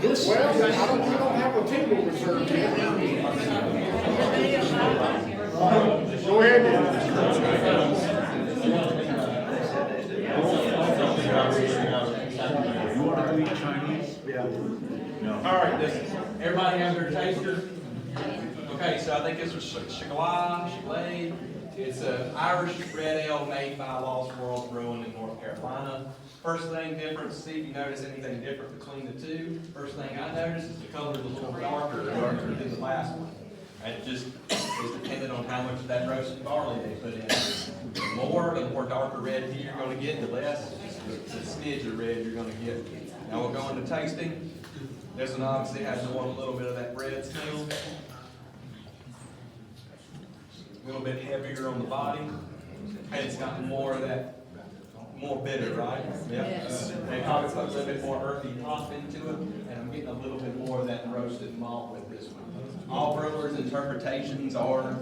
This, well, we don't have a table reserved yet. Go ahead. All right, does everybody have their taster? Okay, so I think this was Shigalay. It's an Irish red ale made by Lost World Brewing in North Carolina. First thing different, see if you notice anything different between the two. First thing I noticed is the color is a little darker than the last one. And it just is dependent on how much of that roasted barley they put in. The more darker red you're going to get, the less the smidge of red you're going to get. Now we'll go into tasting. This one obviously has a little bit of that bread smell. A little bit heavier on the body. And it's got more of that, more bitter, right? Yep. Yes. And probably put a little bit more earthy hop into it. And I'm getting a little bit more of that roasted malt with this one. All brewers' interpretations are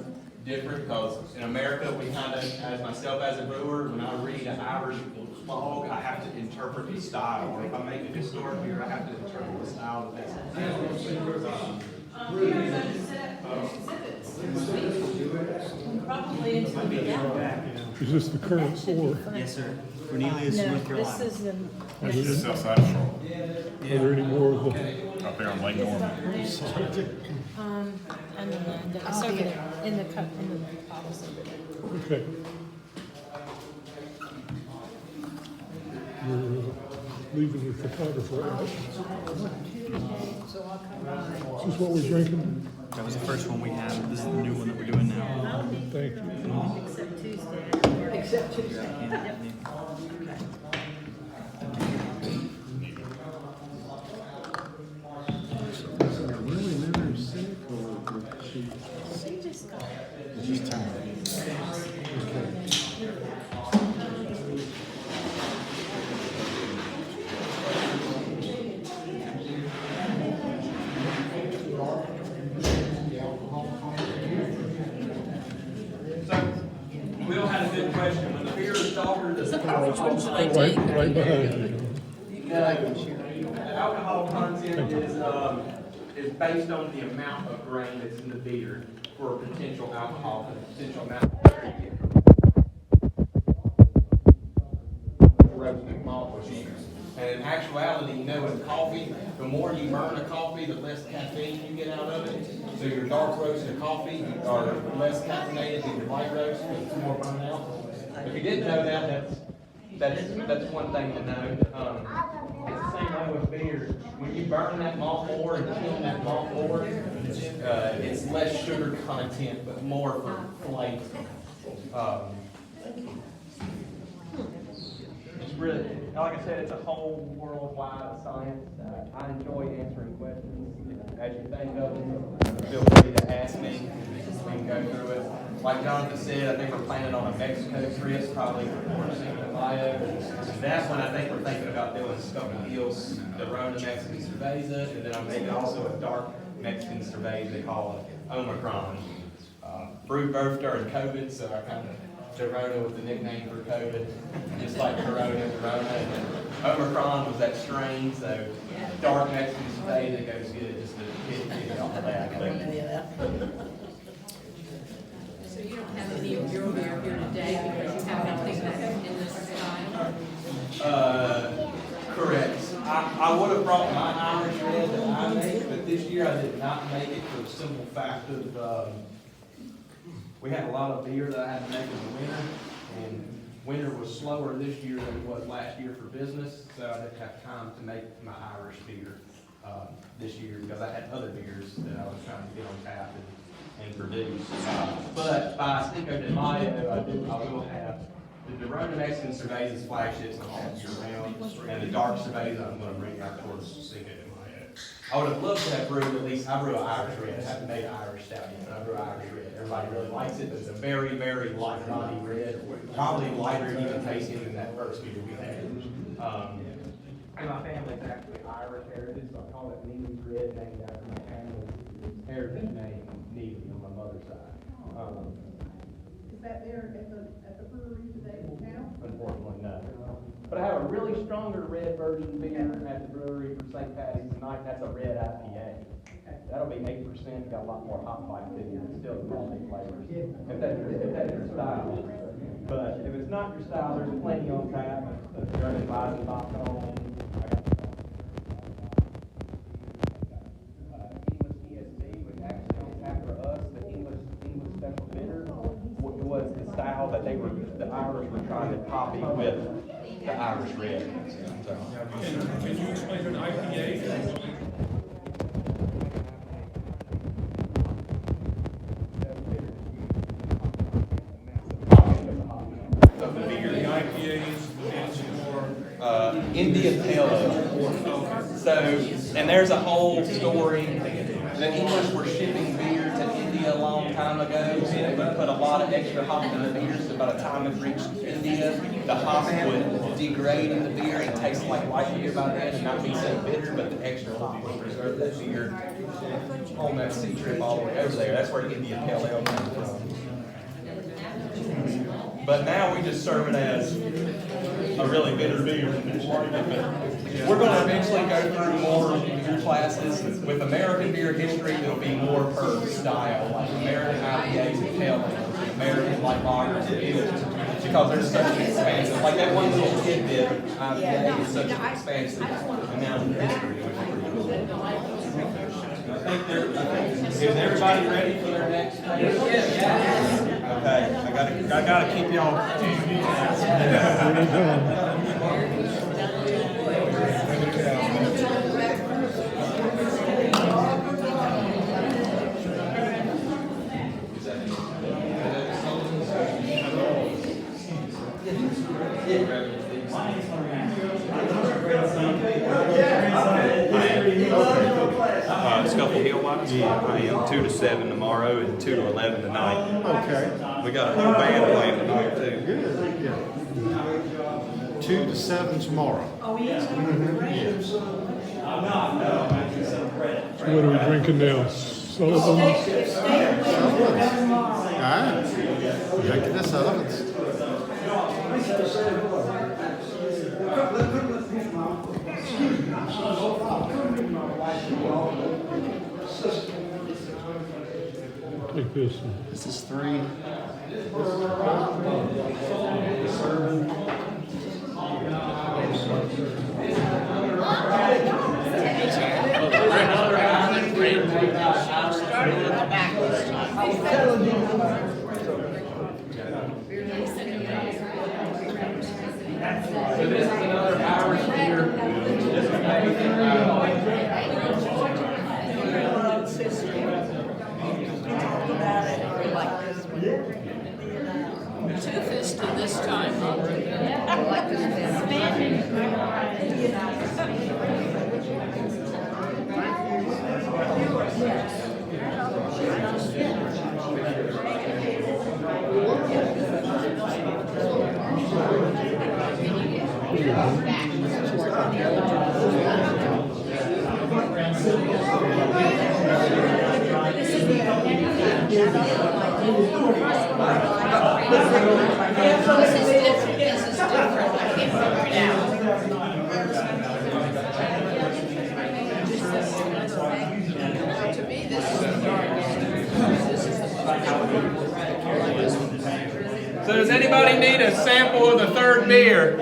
different because in America, we kind of, as myself as a brewer, when I read an Irish fog, I have to interpret the style. Or if I make a historic beer, I have to interpret the style of this. Probably into the gallon. Is this the current four? Yes, sir. Cornelius, No, North Carolina. this is the. Is Southside of Charlotte, Are there any more of the, up there on Lake Norman. I mean, it's over there, in the cup, in the bottles. okay. You're leaving your photographer out. So I'll come by. Is this what we're drinking? That was the first one we had. This is the new one that we're doing now. Thank you. Except Tuesday. Except Tuesday. Yep. She just got. Will had a good question. When the beer is darker, the Right behind you. the alcohol content is based on the amount of grain that's in the beer for potential alcohol, for the potential amount of roasted malt was used. And in actuality, you know, in coffee, the more you burn a coffee, the less caffeine you get out of it. So your dark roasted coffee are less caffeinated than your light roast, because it's more burnt out. If you didn't know that, that's one thing to know. It's the same way with beer. When you burn that malt more and kill that malt more, it's less sugar content, but more for flavor. It's really, like I said, it's a whole worldwide science. I enjoy answering questions. As you think of them, feel free to ask me. We can go through it. Like Jonathan said, I think we're planning on a Mexico trip, probably for Cinco de Mayo. That one, I think we're thinking about doing Scope Hills, the Rona Mexican Cerveza, and then I'm thinking also a dark Mexican Cerveza they call it Omicron. Brewed both during COVID, so I kind of Corona was the nickname for COVID, just like Corona. And Omicron was that strain, so dark Mexican Cerveza goes good just to get it off of that. So you don't have any of your beer here today because you have anything that's in this style? Correct. I would have brought my Irish red that I make, but this year I did not make it for the simple fact of, we had a lot of beer that I had to make in the winter, and winter was slower this year than it was last year for business, so I didn't have time to make my Irish beer this year because I had other beers that I was trying to get on tap and produce. But by Cinco de Mayo, I will have the Rona Mexican Cerveza's flagships on all year round, and the dark Cerveza I'm going to bring out towards Cinco de Mayo. I would have loved to have brewed at least, I brew an Irish red, I haven't made an Irish stout yet, but I brew Irish red. Everybody really likes it, but it's a very, very light body red, probably lighter even tasting than that first beer we had. And my family's actually Irish heritage, so I call it Neely's Red, named after my family's heritage name, Neely, on my mother's side. Is that there at the brewery today in town? Unfortunately, no. But I have a really stronger red version beer at the brewery for St. Patty's tonight, that's a red IPA. That'll be 8%, got a lot more hop bite to it, and still quality flavors, if that's your style. But if it's not your style, there's plenty on tap, German Weizenbock. English ESB was actually on tap for us, the English special bitter was the style that the Irish were trying to copy with the Irish red. So. Can you explain an IPA? India Pale Ale. So, and there's a whole story. The English were shipping beer to India a long time ago, and they would put a lot of extra hop in the beer, so by the time it reached India, the hop would degrade in the beer and taste like white beer by then and not be so bitter, but the extra hop would preserve that beer on that sea trip all the way over there. That's where India Pale Ale came from. But now we just serve it as a really bitter beer. We're going to eventually go through more beer classes. With American beer history, there'll be more per style, like American IPAs and pale ales, American light lagers and ales, because there's such an expansive, like that one little tidbit IPA is such an expansive amount of history. Is everybody ready for their next taste? Okay, I gotta keep y'all. Scuffle Hill Wise? Yeah. I am 2 to 7 tomorrow and 2 to 11 tonight. Okay. We got a whole band playing tonight too. Good. Yeah. 2 to 7 tomorrow. So what are we drinking now? Sullivan's? Ah, drinking the Sullivan's. Take this. This is 3. So this is another Irish beer. This is Two-fisted this time. So does anybody need a sample of the third beer?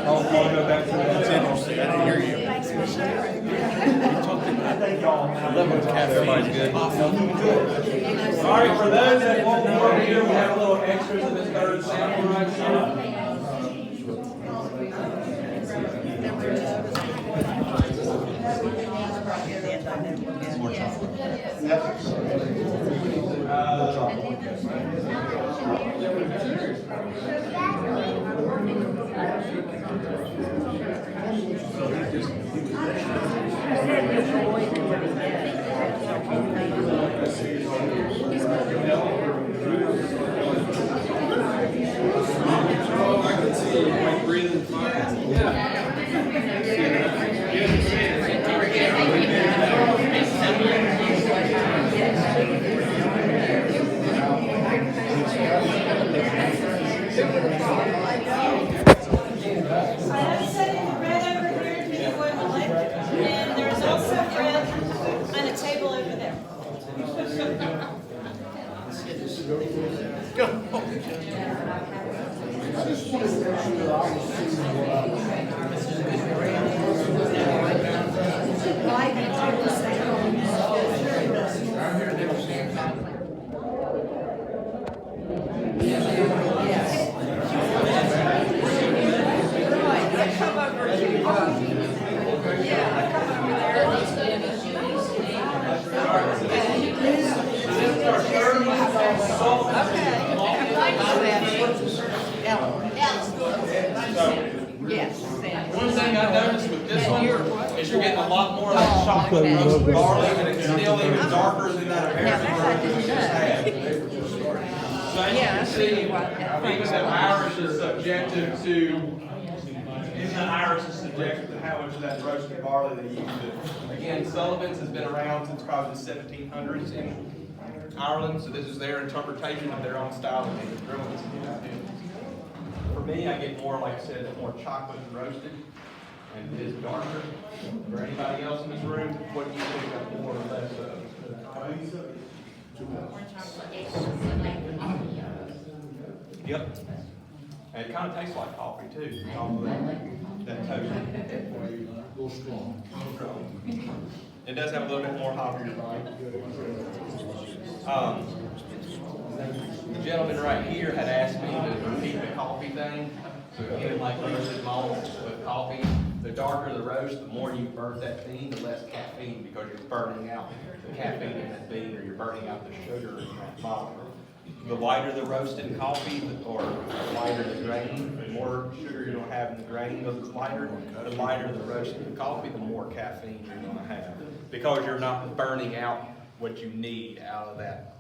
I'll go back to that. Interesting. I didn't hear you. Everybody's good. All right, for those that want more beer, we have a little extras of this third sample right here. I can see you breathing is you're getting a lot more of that chocolate okay. roasted barley, and it's still even darker than that American Now, that I version we didn't just know. had. So as you Yeah, can that's see, really what- even the Irish is subjective to, even the Irish is subjective to how much of that roasted barley they use. Again, Sullivan's has been around since probably the 1700s in Ireland, so this is their interpretation of their own style of making brewing. For me, I get more, like I said, more chocolate and roasted, and it is darker. For anybody else in this room, what do you think of more or less of? Yep. And it kind of tastes like coffee too, off of that toast. A little strong. It does have a little bit more hop in your body. The gentleman right here had asked me to repeat the coffee thing. So again, like roasted malt with coffee, the darker the roast, the more you burn that bean, the less caffeine, because you're burning out the caffeine in that bean, or you're burning out the sugar in that malt. The lighter the roasted coffee, or the lighter the grain, the more sugar you're gonna have in the grain because it's lighter. The lighter the roasted coffee, the more caffeine you're gonna have, because you're not burning out what you need out of that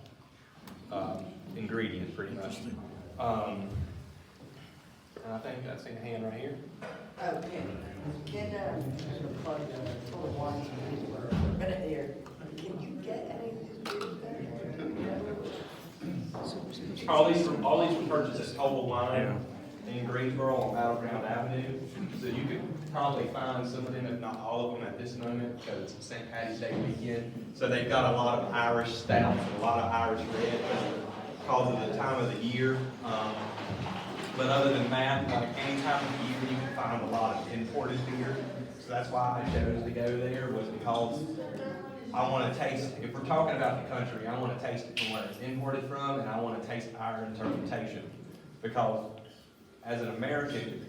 ingredient, pretty much. And I think I see a hand right here. Okay, right there. Can you get any of these beers there? All these were purchased at Total Wine in Greensboro on Battleground Avenue. So you could probably find some of them, if not all of them, at this moment, because it's St. Patty's Day weekend. So they've got a lot of Irish stouts and a lot of Irish red because of the time of the year. But other than that, like any time of the year, you can find a lot of imported beer. So that's why I chose to go there, was because I want to taste, if we're talking about the country, I want to taste it from where it's imported from, and I want to taste our interpretation. Because as an American,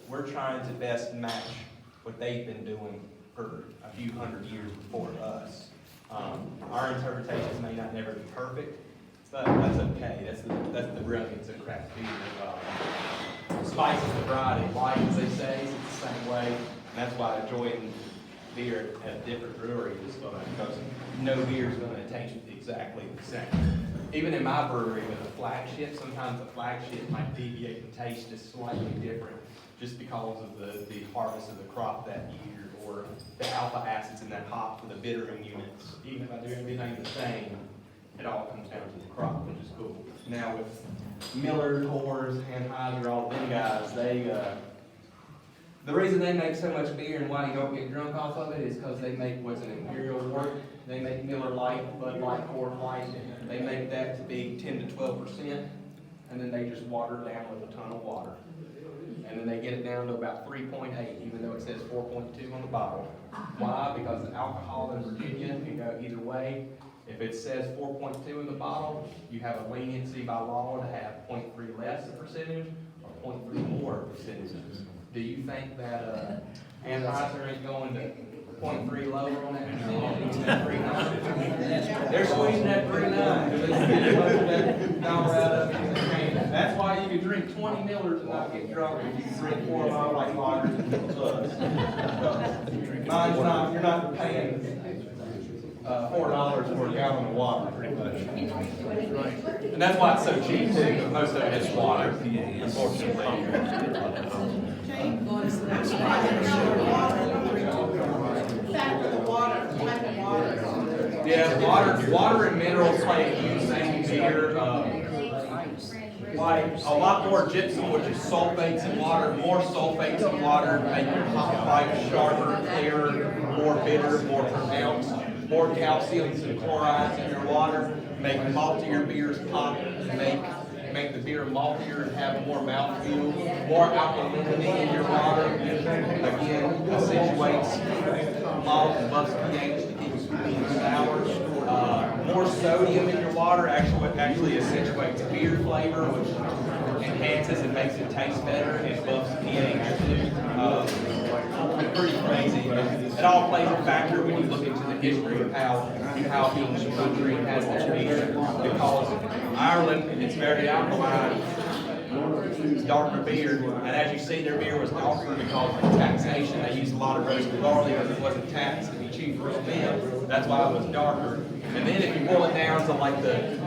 we're trying to best match what they've been doing for a few hundred years before us. Our interpretations may not never be perfect, but that's okay. That's the brilliance of craft beer. Spices the bride in life, as they say. It's the same way, and that's why enjoying beer at a different brewery is fun, because no beer is going to taste exactly the same. Even in my brewery with a flagship, sometimes the flagship might deviate in taste just slightly different, just because of the harvest of the crop that year, or the alpha acids in that hop for the bittering units. Even if I do everything the same, it all comes down to the crop, which is cool. Now with Miller, Coors, Anheuser, all them guys, the reason they make so much beer and why you don't get drunk off of it is because they make what's an imperial wort. They make Miller Lite, Bud Light, Coors Light. They make that to be 10 to 12%, and then they just water it down with a ton of water. And then they get it down to about 3.8, even though it says 4.2 on the bottle. Why? Because the alcohol in Virginia can go either way. If it says 4.2 in the bottle, you have a leniency by law to have 0.3 less a percentage or 0.3 more percentage. Do you think that Anheuser ain't going to 0.3 lower on that percentage? 3.9. They're squeezing that 3.9 because they get most of that dollar out of it. That's why you can drink 20 Millers and not get drunk if you can drink 4 Mile Lite lagers and plus. Mine's not. You're not paying $4 for a gallon of water, pretty much. And that's why it's so cheap too, because most of it is water, unfortunately. Yeah, water and minerals play a huge thing in beer. Like a lot more gypsum, which is sulfates in water. More sulfates in water make your hop pipe sharper, clearer, more bitter, more pronounced. More calciums and chlorides in your water make maltier beers pop, make the beer maltier and have more mouthfeel. More alkalinity in your water, again, accentuates malt and busts pH to keep it sweet and sour. More sodium in your water actually accentuates beer flavor, which enhances and makes it taste better and buffs pH too. Pretty crazy. It all plays a factor when you look into the history of how each country has their beer. Because Ireland, it's very alkaline. darker beer, and as you see, their beer was darker because of taxation. They used a lot of roasted barley because it wasn't taxed to be cheaper to them. That's why it was darker. And then if you boil it down to like the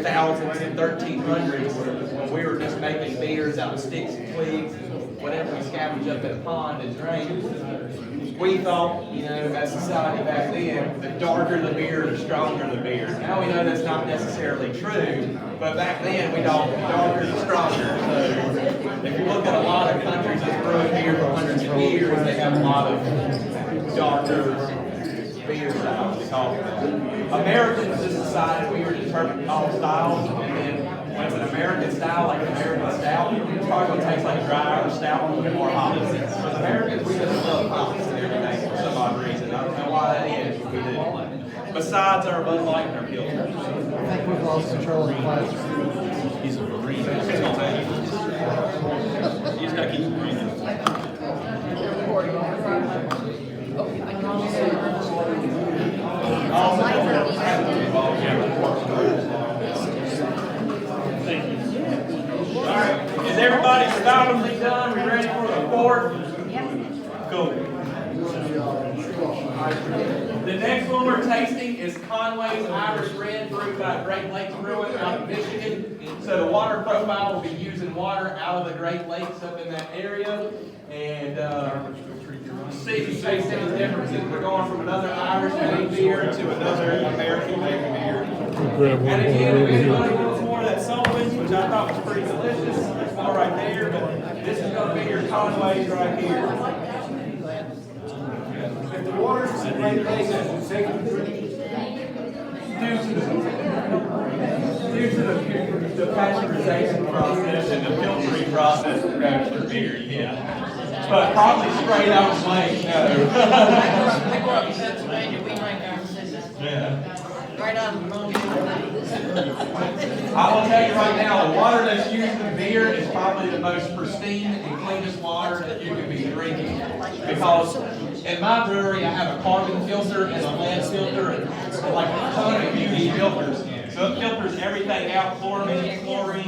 thousands and 1300s, when we were just making beers out of sticks and twigs, whatever we scavenged up in a pond and drank, we thought, you know, as society back then, the darker the beer, the stronger the beer. Now we know that's not necessarily true, but back then we thought the darker the stronger. So if you look at a lot of countries that's brewing beer for hundreds of years, they have a lot of darker beer styles to talk about. Americans just decided we were determined all styles, and then when it's an American style, like American stout, it's probably going to taste like dry or stout with a little more hops. Because Americans, we just love hops and everything for some odd reason. I don't know why that is, but we do. Besides our Bud Light and our Pilsner. I think we've lost control of the class. He's a Marine. It's gonna take you. You just gotta keep breathing. Alright, is everybody stolidly done? We ready for the fourth? Cool. The next one we're tasting is Conway's Irish Red, brewed by Great Lakes Brewing out of Michigan. So the water profile will be using water out of the Great Lakes up in that area. And see if you taste any differences. We're going from another Irish made beer to another American made beer. Grab one And more again, over if anybody here. wants more of that Sullivan's, which I thought was pretty delicious, it's all right there, but this is going to be your Conway's right here. If the water's in the right place, it's safe to drink. Due to the pasteurization process and the filtering process that goes through beer, yeah. But probably straight out of lake, no. I grew up in Pennsylvania, we drank our cities. Yeah. Right out of the moon. I will tell you right now, the water that's used in beer is probably the most pristine and cleanest water that you can be drinking. Because in my brewery, I have a carbon filter and a lead filter and like a ton of UV filters. So it filters everything out, chlorine, lead,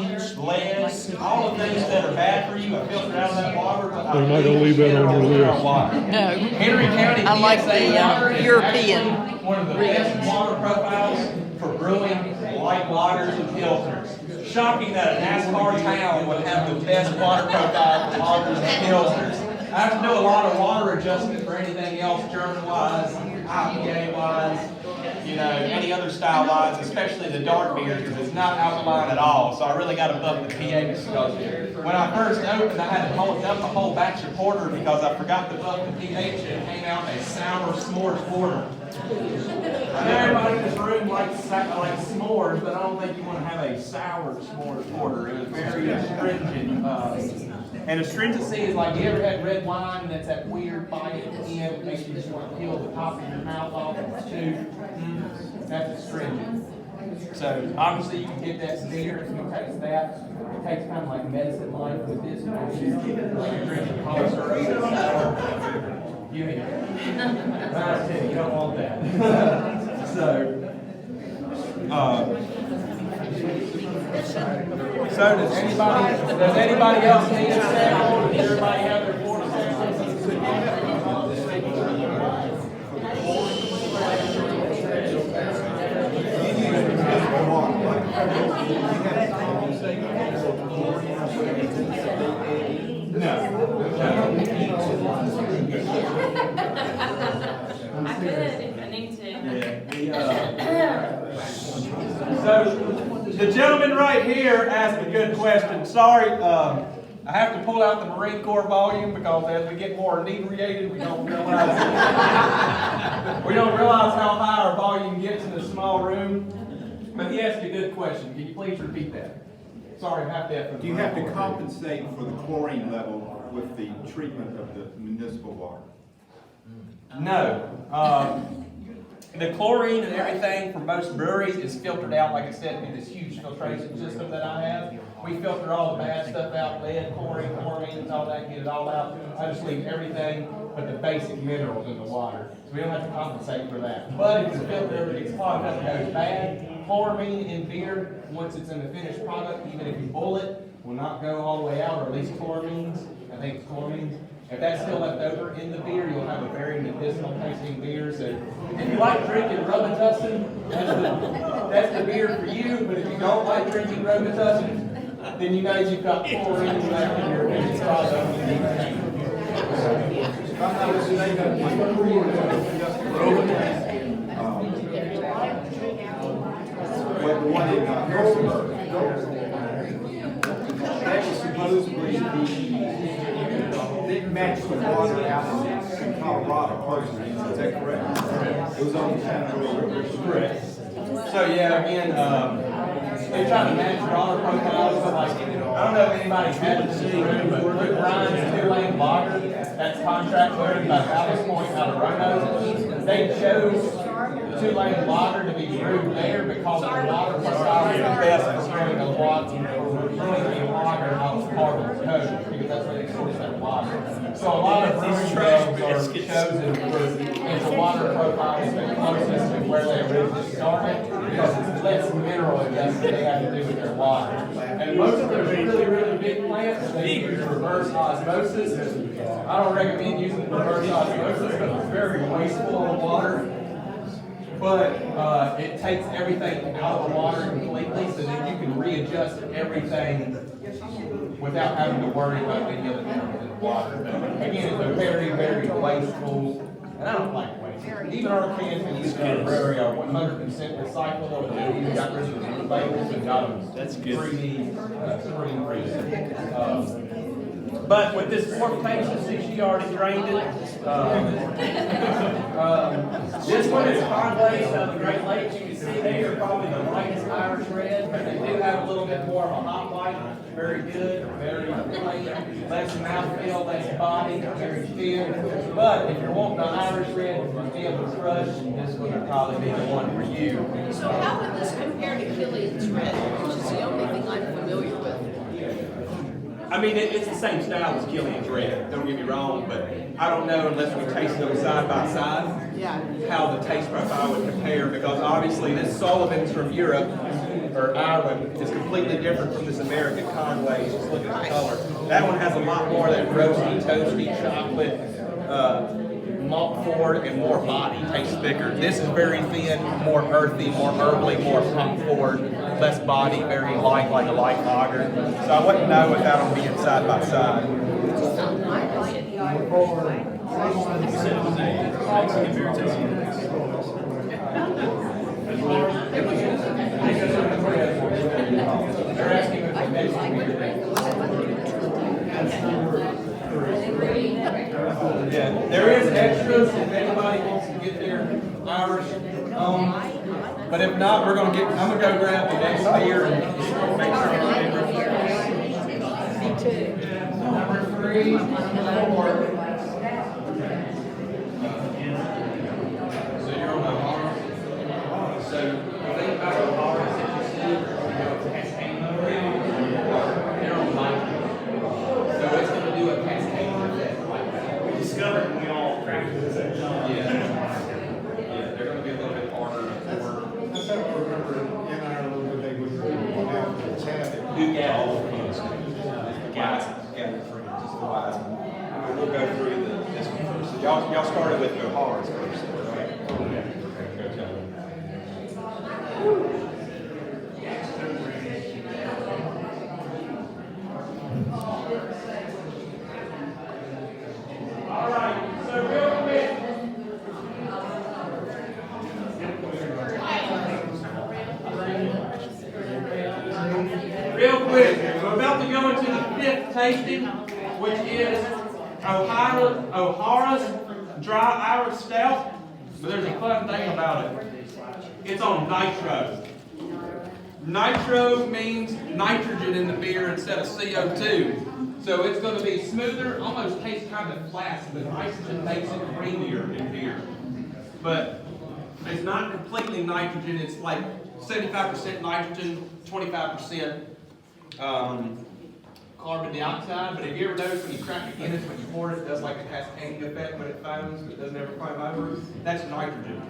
all the things that are bad for you. I filter out of that water. But I'm not gonna leave that on your list. No. Henry County I like PSA the, water is European. actually one of the best water profiles for brewing light waters and pilsners. Shocking that a NASCAR town would have the best water profile for waters and pilsners. I have to do a lot of water adjustment for anything else, German-wise, IPA-wise, you know, any other style-wise, especially the dark beers, because it's not alkaline at all. So I really got to buff the pH because when I first opened, I had to hold up a whole batch of porter because I forgot to buff the pH and it came out a sour s'mores porter. I know everybody in this room likes s'mores, but I don't think you want to have a sour s'mores porter. It was very astringent. And astringency is like, you ever had red wine that's that weird bite at the end that makes you just want to peel the top of your mouth off of the tooth? That's astringent. So obviously you can get that in beer if you taste that. It tastes kind of like medicine like with this. Like you're drinking cough syrup. You hate it. You don't want that. So does anybody else need a sample? Does everybody have their porter samples? I could if I need to. So, the gentleman right here asked a good question. Sorry, I have to pull out the Marine Corps volume because as we get more inebriated, we don't realize how high our volume gets in a small room. But he asked a good question. Can you please repeat that? Sorry, half deaf. Do you have to compensate for the chlorine level with the treatment of the municipal water? No. The chlorine and everything for most breweries is filtered out, like I said, in this huge filtration system that I have. We filter all the bad stuff out, lead, chlorine, and all that, get it all out. I just leave everything but the basic minerals in the water. So we don't have to compensate for that. But if the filter gets clogged up and goes bad, chloramine in beer, once it's in the finished product, even if you boil it, will not go all the way out, or at least chloramines. I think it's chloramines. If that's still left over in the beer, you'll have a very medicinal tasting beer. So if you like drinking Robitussin, that's the beer for you. But if you don't like drinking Robitussin, then you know you've got chlorine left in your beer. It's probably only you need to take. Well, the one in Harrisonburg, that was supposedly didn't match the water out in Colorado closely. Is that correct? It was on the Shenandoah River. Correct. So yeah, again, they try to match water profiles, but like, I don't know if anybody's had it in the room, but Rick Ryan's 2-lane lager, that's contract brewed by Ballast Point out of Roanoke. They chose 2-lane lager to be brewed there because the water profile is the best for brewing a lager, out of carbon code, because that's where they source that water. So a lot of brewing drugs are chosen for the water profile is the closest to where they originally started, because it's less mineral adjustment they have to do with their water. And most of those really big plants, they use reverse osmosis. I don't recommend using reverse osmosis because it's very wasteful of water. But it takes everything out of the water completely, so that you can readjust everything without having to worry about any other minerals in the water. But again, it's a very wasteful, and I don't like waste. Even our cans we use in our brewery are 100% recyclable, and we even got rid of the labels and got them 3D screen-free. But with this fermentation, since she already drained it, this one is conglazed out of the Great Lakes. You can see they are probably the lightest Irish red, but they do have a little bit more of a hop light. Very good, very plain, less mouthfeel, less body, very thin. But if you're wanting the Irish red to be able to crush, this one would probably be the one for you. So how would this compare to Killian's Red, which is the only thing I'm familiar with? I mean, it's the same style as Killian's Red, don't get me wrong, but I don't know unless we taste them side by side, how the taste profile would compare, because obviously this Sullivan's from Europe, or Ireland, is completely different from this American Conway. Just look at the color. That one has a lot more of that roasty, toasty, chocolate, malt forward, and more body, tastes thicker. This is very thin, more earthy, more herbally, more hop forward, less body, very light, like a light lager. So I wouldn't know without them being side by side. They're asking if yeah, there is extras if anybody wants to get their Irish but if not, I'm gonna go grab the next beer and make sure I'm Me too. number 3, 4. So you're on the Horace. So the thing about the Horace that you see, cascade over it, they're on nitrogen. So it's gonna do a cascade effect like that. We discovered when we all cracked it at the same time. Yeah, they're gonna be a little bit harder to pour. That's how I remember in Ireland when they would have the chat. Yeah, all of those. Guys, just the wise one. We'll go through this one first. So y'all started with the Horace first, right? All right, so real quick. Real quick, we're about to go into the 5th tasting, which is O'Hara's Dry Irish Stout. But there's a fun thing about it. It's on nitro. Nitro means nitrogen in the beer instead of CO2. So it's going to be smoother, almost tastes kind of flat, but nitrogen makes it creamier in beer. But it's not completely nitrogen, it's like 75% nitrogen, 25% carbon dioxide. But have you ever noticed when you crack a Guinness, when you pour it, it does like a cascading effect when it foams, but it doesn't ever climb over? That's nitrogen.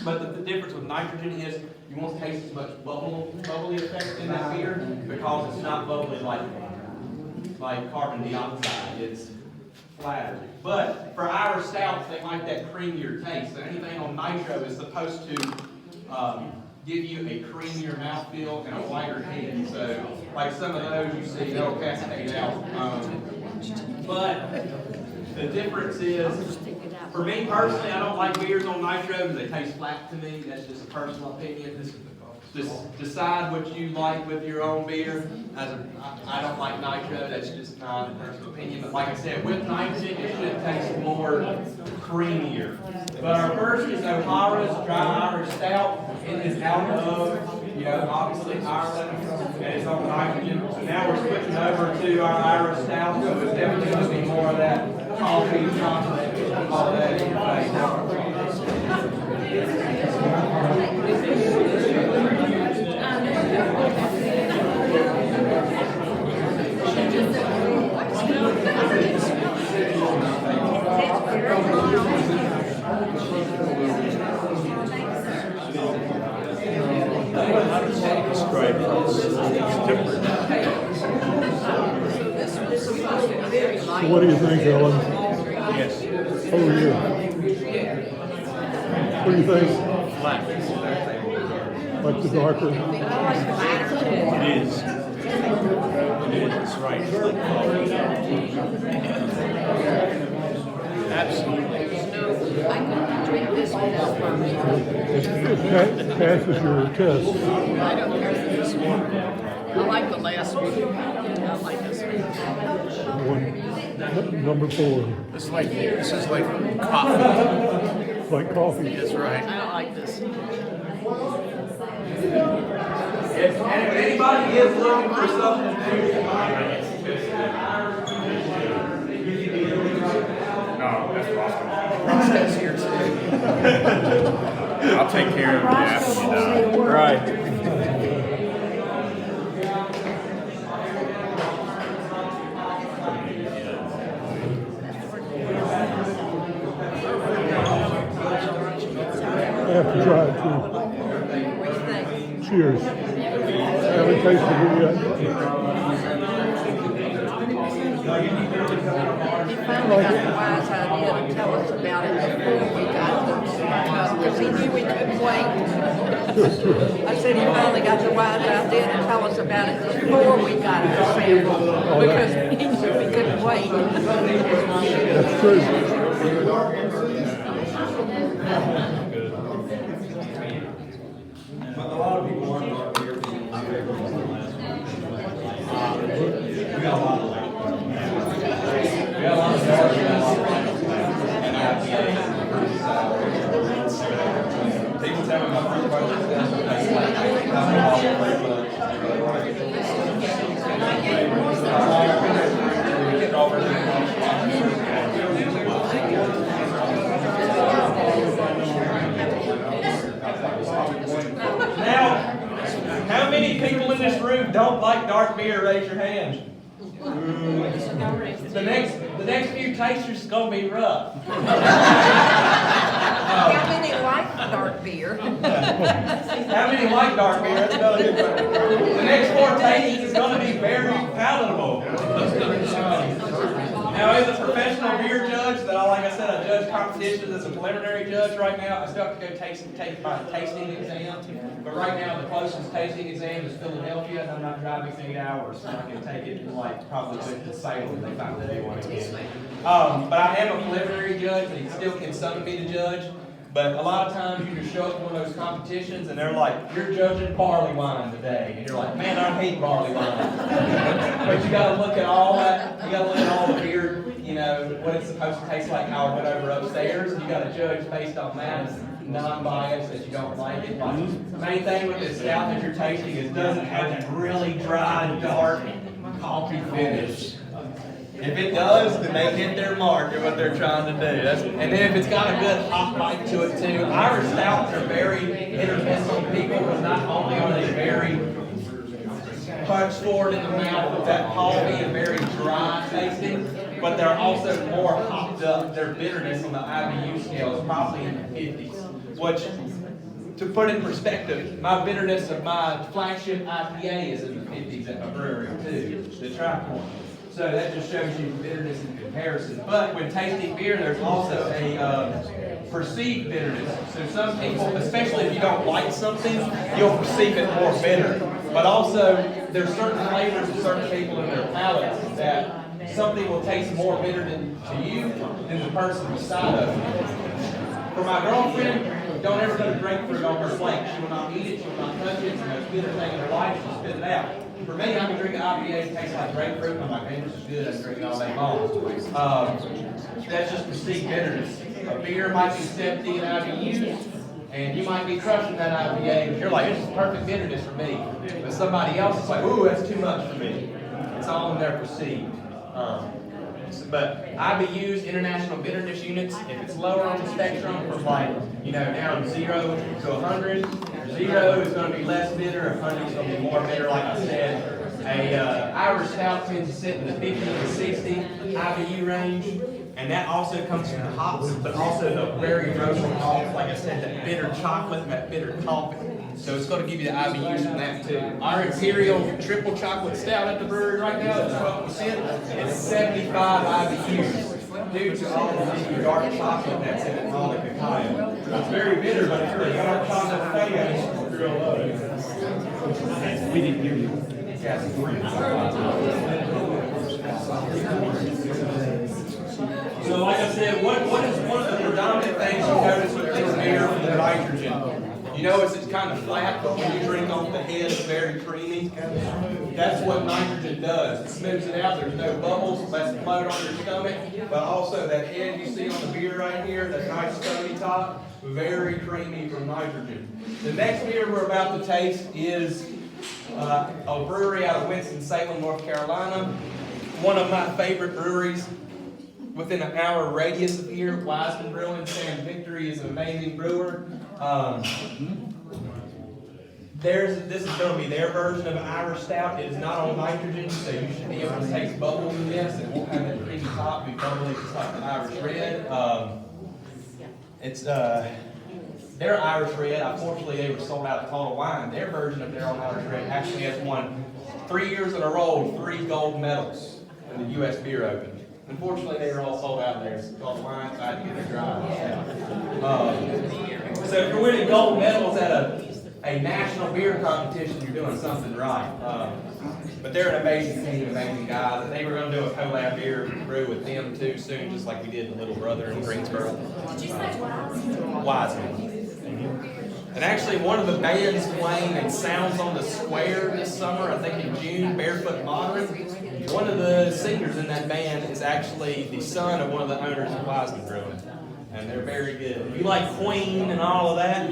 But the difference with nitrogen is you won't taste as much bubbly effect in that beer because it's not bubbly like like carbon dioxide. It's flatter. But for Irish stouts, they like that creamier taste. So anything on nitro is supposed to give you a creamier mouthfeel and a lighter head. So like some of those you see, they'll cascade out. But the difference is, for me personally, I don't like beers on nitro because they taste flat to me. That's just a personal opinion. Just decide what you like with your own beer. I don't like nitro. That's just my personal opinion. But like I said, with nitrogen, it should taste more creamier. But our first is O'Hara's Dry Irish Stout. It is out of, obviously Ireland, and it's on nitrogen. So now we're switching over to our Irish Stout. So it's definitely going to be more of that coffee, chocolate, all that in your face. So what do you think, Ellen? Yes. Oh, yeah. What do you think? Flat. Like the darker? It is. It is, it's right. It's like coffee. Absolutely. I couldn't drink this without burping. It passes your test. I don't care for this one. I like the last one. I like this one. Number 4. This is like coffee. Like coffee. That's right. I don't like this. And if anybody is looking for something to do, No, that's Roscoe. Roscoe's here too. I'll take care of it after you die. Right. I have to try it too. Cheers. I haven't tasted it yet. He finally got the wise idea to tell us about it before we got them, because he knew we couldn't wait. I said he finally got the wise idea to tell us about it before we got our sample, because he knew we couldn't wait. That's true. but a lot of people aren't dark beer fans. We got a lot of dark and IPA. People tell me my fruit punch is Now, how many people in this room don't like dark beer? Raise your hand. The next few tasters is gonna be rough. How many like dark beer? How many like dark beer? That's another good question. The next 4 tastings is gonna be very palatable. Now, as a professional beer judge, like I said, I judge competitions as a preliminary judge right now. I still have to go take my tasting exam. But right now, the closest tasting exam is Philadelphia, and I'm not driving 8 hours, so I can take it in probably to Salem if they find the day one again. But I am a preliminary judge, and he still can summon me to judge. But a lot of times you just show up to one of those competitions and they're like, you're judging barley wine today. And you're like, man, I hate barley wine. But you gotta look at all that, you gotta look at all the beer, what it's supposed to taste like, how it went over upstairs. You gotta judge based on that, non-biased, that you don't like it. The main thing with this stout that you're tasting is it doesn't have that really dry, dark coffee finish. If it does, then they hit their mark at what they're trying to do. And then if it's got a good hot bite to it too. Irish stouts are very hit or miss on people, because not only are they very punch forward in the mouth with that coffee and very dry tasting, but they're also more hopped up. Their bitterness on the IBU scale is probably in the 50s, which, to put in perspective, my bitterness of my flagship IPA is in the 50s at my brewery too, the Tricorn. So that just shows you bitterness in comparison. But when tasting beer, there's also a perceived bitterness. So some people, especially if you don't like something, you'll perceive it more bitter. But also, there's certain flavors of certain people in their palates that something will taste more bitter to you than the person beside of you. For my girlfriend, don't ever put a grapefruit on her plate. She will not eat it, she will not touch it. It's the most bitter thing in her life, she'll spit it out. For me, I can drink an IPA that tastes like grapefruit, and I'm like, man, this is good, I can drink it all day long. That's just perceived bitterness. A beer might be 70 IBUs, and you might be crushing that IPA, but you're like, this is perfect bitterness for me. But somebody else is like, ooh, that's too much for me. It's all in their perceived. But IBUs, international bitterness units, if it's lower on the spectrum from like, down 0 to 100, 0 is going to be less bitter, 100 is going to be more bitter. Like I said, a Irish stout tends to sit in the 50 to 60 IBU range, and that also comes from the hops, but also the very roasted hops. Like I said, that bitter chocolate and that bitter coffee. So it's going to give you the IBUs from that too. Our Imperial Triple Chocolate Stout at the brewery right now, it's 12%. It's 75 IBUs due to all of the dark chocolate that's in it and all the cacao. It's very bitter, but it's really dark chocolate flavor. It's real low. We didn't hear you. So like I said, what is one of the predominant things you notice with this beer from the nitrogen? You notice it's kind of flat, but when you drink off the head, it's very creamy. That's what nitrogen does. It smooths it out. There's no bubbles. Lets it float on your stomach. But also that head you see on the beer right here, that nice stony top, very creamy from nitrogen. The next beer we're about to taste is a brewery out of Winston-Salem, North Carolina. One of my favorite breweries within an hour radius of here. Wiseman Brewing. Sam Victory is an amazing brewer. This is going to be their version of an Irish Stout. It is not on nitrogen, so you should be able to taste bubbles in this. It won't have that creamy top, be bubbly just like the Irish Red. Their Irish Red, unfortunately, they were sold out of Total Wine. Their version of their own Irish Red actually has won 3 years in a row 3 gold medals in the U.S. Beer Open. Unfortunately, they were all sold out there. It's called wine, so I had to get it dry. So if you're winning gold medals at a national beer competition, you're doing something right. But they're an amazing team, amazing guys. And they were going to do a collab beer brew with them too soon, just like we did in Little Brother in Greensboro. Did you say Wiseman? Wiseman. And actually, one of the bands playing at Sounds on the Square this summer, I think in June, Barefoot Modern, one of the singers in that band is actually the son of one of the owners of Wiseman Brewing. And they're very good. If you like Queen and all of that,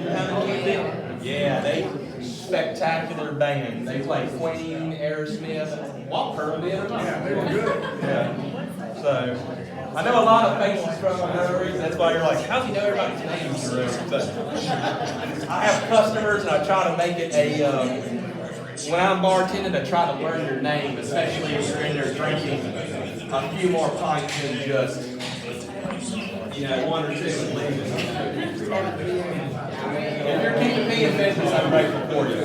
yeah, they spectacular band. They play Queen, Aerosmith, Walker did. Yeah, they were good. Yeah. So I know a lot of faces from the breweries. That's why you're like, how do you know everybody's names? But I have customers, and I try to make it a. When I'm bartending, I try to learn your name, especially if you're in there drinking a few more pints than just, 1 or 2 and leaving. If you're keeping me in business, I'm grateful for you.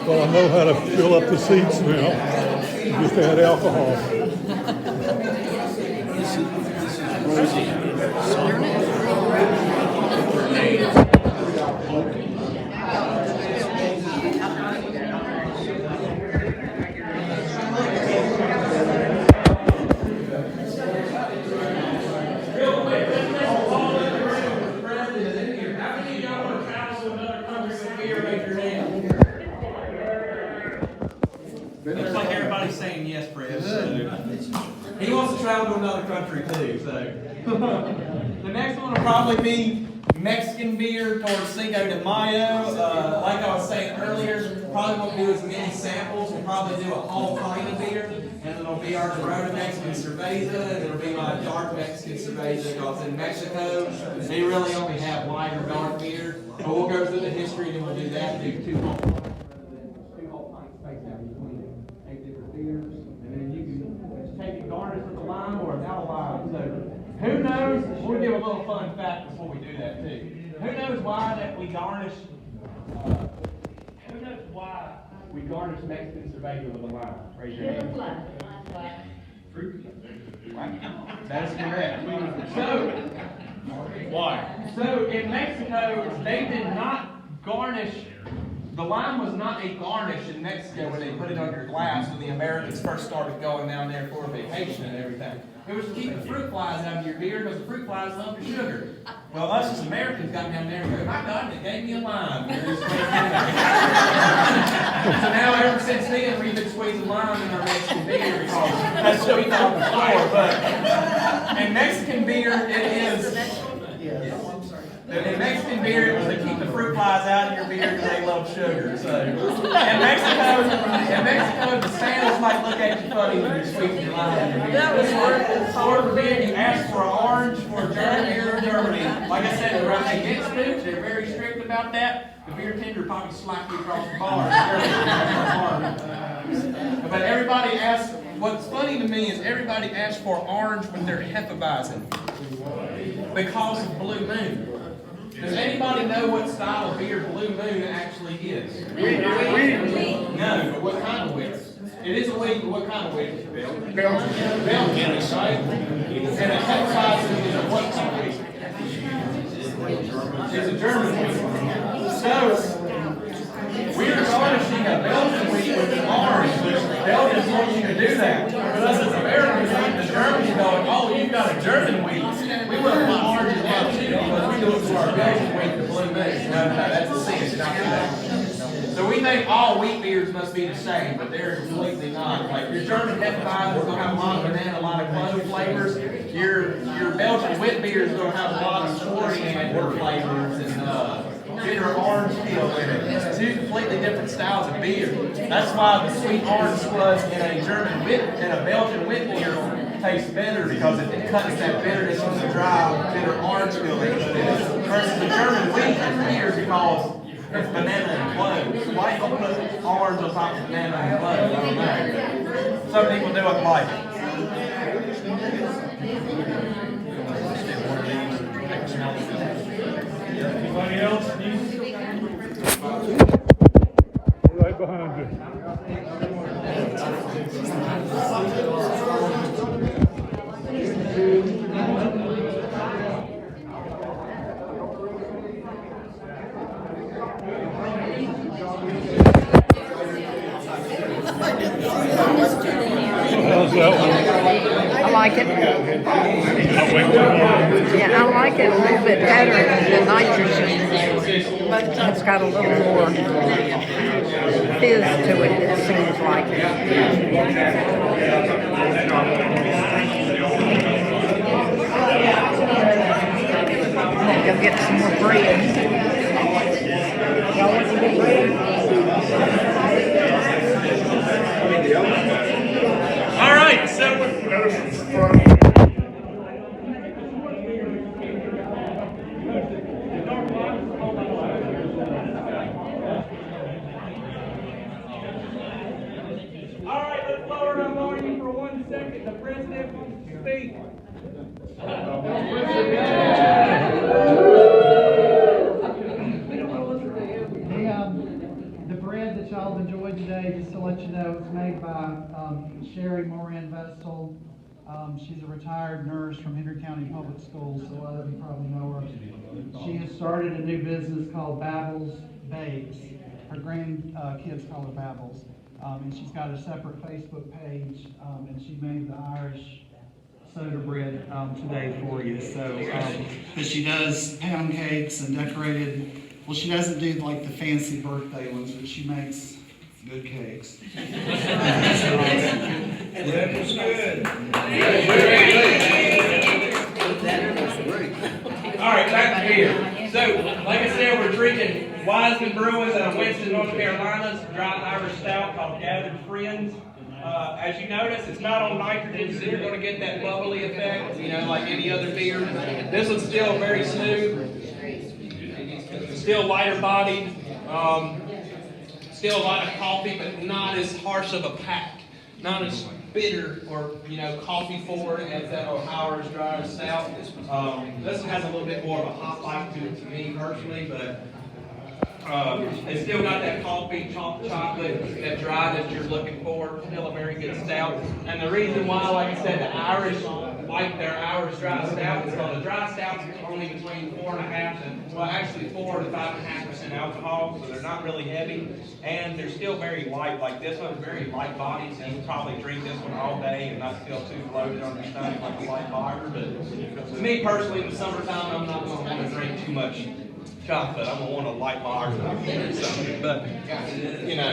Well, I know how to fill up the seats now. Just add alcohol. Looks like everybody's saying yes, Fred. So. He wants to travel to another country too. So the next one will probably be Mexican beer towards Cinco de Mayo. Like I was saying earlier, probably won't do as many samples. We'll probably do a whole pint of beer. and it'll be our Corona Mexican Cerveza, and it'll be my dark Mexican Cerveza, because in Mexico, they really only have light or dark beer. But we'll go through the history, and then we'll do that, do two whole pints space out between 8 different beers, and then you can take it garnish with a lime or without a lime. So who knows? We'll give a little fun fact before we do that too. Who knows why that we garnish? Who knows why we garnish Mexican Cerveza with a lime? Raise your hand. Fruit. That is correct. So, why? So in Mexico, they did not garnish. The lime was not a garnish in Mexico when they put it on your glass when the Americans first started going down there for vacation and everything. It was to keep the fruit flies out of your beer because the fruit flies love the sugar. Well, us as Americans got down there and go, my God, they gave me a lime. So now ever since then, we've been squeezing lime in our Mexican beer because that's what we thought before. But in Mexican beer, it is. In Mexican beer, it was to keep the fruit flies out of your beer because they love sugar. So in Mexico, the Spanish might look at you funny when you're squeezing your lime in your beer. That was Lord forbid you ask for an orange for a German beer in Germany. Like I said, they're against spooks. They're very strict about that. The beer tender probably slapped you across the bar. But everybody asks. What's funny to me is everybody asks for orange with their Hefeweizen because of Blue Moon. Does anybody know what style of beer Blue Moon actually is? No, but what kind of wheat? It is a wheat, but what kind of wheat? Belgian. Belgian, right? And a Hefeweizen is a what kind of wheat? It's a German wheat. So, we're garnishing a Belgian wheat with an orange, which Belgians want you to do that. But us as Americans, the Germans going, oh, you've got a German wheat. We want to put orange as well too because we do it for our Belgian wheat, the Blue Moon. No, that's a sin. Not that. So we think all wheat beers must be the same, but they're completely not. Like your German Hefeweizen is going to have a lot of banana, a lot of clove flavors. Your Belgian wheat beer is going to have a lot of coriander flavors and bitter orange peel in it. It's two completely different styles of beer. That's why the sweet orange slush in a German wheat and a Belgian wheat beer tastes better because it cuts that bitterness from the dry, bitter orange peel that you put in it. Versus the German wheat is beer because it's banana and clove. Why don't you put orange on top of banana and clove? I don't know. Some people do it like it. Anybody else? Right behind you. How's that one? I like it. Yeah, I like it a little bit better than the nitrogen. But it's got a little more fizz to it, it seems like. I'm gonna go get some more bread. Y'all want some good bread? All right, so let's lower our volume for 1 second. The president wants to speak. The bread that y'all have enjoyed today, just to let you know, it's made by Sherry Moran Vestal. She's a retired nurse from Henry County Public Schools, so a lot of you probably know her. She has started a new business called Babel's Babes. Her grandkids call her Babels. And she's got a separate Facebook page, and she made the Irish soda bread today for you. So, but she does pound cakes and decorated. Well, she doesn't do like the fancy birthday ones, but she makes good cakes. That was good. All right, back to beer. So, like I said, we're drinking Wiseman Brewing's out of Winston, North Carolina's dry Irish stout called Gathered Friends. As you notice, it's not on nitrogen, so you're gonna get that bubbly effect, you know, like any other beer. This one's still very smooth, still lighter bodied, still a lot of coffee, but not as harsh of a pack, not as bitter or, you know, coffee forward as that Ohio's Dry Stout. This one has a little bit more of a hot bite to it to me personally, but it's still got that coffee, chocolate, that dry that you're looking for. Still a very good stout. And the reason why, like I said, the Irish like their Irish Dry Stout is because the dry stouts are only between 4.5 and, well, actually 4 to 5.5% alcohol, so they're not really heavy, and they're still very light. Like this one's very light bodied, so you can probably drink this one all day and not feel too bloated on your stomach like a light lager. But to me personally, in the summertime, I'm not going to want to drink too much chocolate. I'm going to want a light lager or something. But, you know,